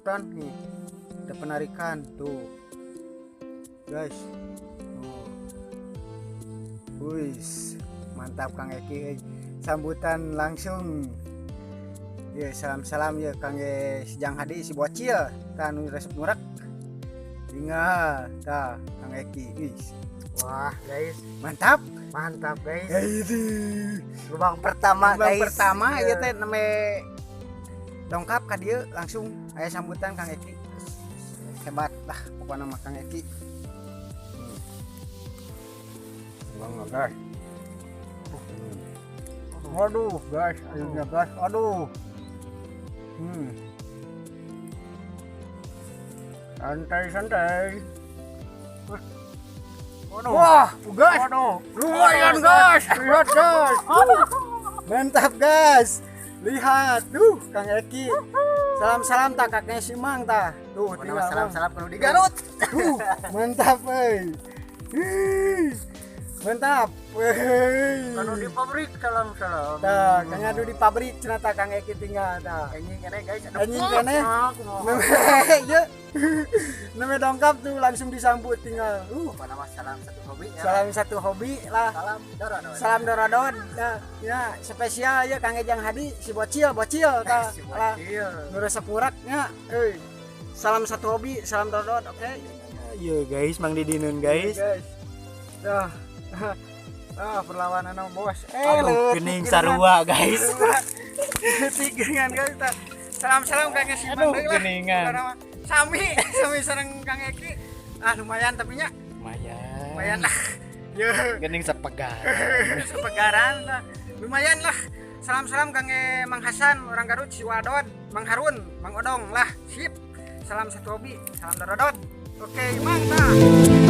dan nih ada penarikan tuh guys. Wis mantap Kang Eki, sambutan langsung ya. Salam ya Kang Sejang Hadi si bocil tanu resep murak tinggal tah Kang Eki. Wis Wah guys, mantap guys. itu Lubang pertama guys. pertama ya teh neme dongkap ka dieu langsung aya sambutan Kang Eki. Hebat lah pokoknya mah Kang Eki. Bang guys. Waduh guys, akhirnya guys. Aduh. Santai. Waduh. Wah, guys. Waduh. Lumayan guys. Lihat guys. Mantap guys. Lihat. Duh, Kang Eki. Salam tak kakeknya si Mang tah. Tuh, tinggal Salam kalau di Garut. Mantap, euy. Mantap. Kalau di pabrik salam. Tah, Kang adu di pabrik cenah tah Kang Eki tinggal tah. Anjing kene guys. Anjing kene. Ya. Neme dongkap tuh langsung disambut tinggal. Pada mas salam satu hobi ya. Salam satu hobi lah. Salam doradon. Nah, ya spesial ya Kang Ejang Hadi si bocil tah. Lah. Nu resep muraknya. Euy. Salam satu hobi, salam doradon. Oke. Iya guys, Mang Didinun guys. Dah. Perlawanan sama bos. Aduh, gening sarua guys. Tigengan guys. Salam Kang Eki. Aduh, geningan. Sami sareng Kang Eki. Lumayan tapi nya. Lumayan lah. Ya. Gening sepegar. Sepegaran lah. Lumayan lah. Salam Kang Mang Hasan orang Garut si Wadon, Mang Harun, Mang Odong lah. Sip. Salam satu hobi, salam dorodon. Oke, mantap.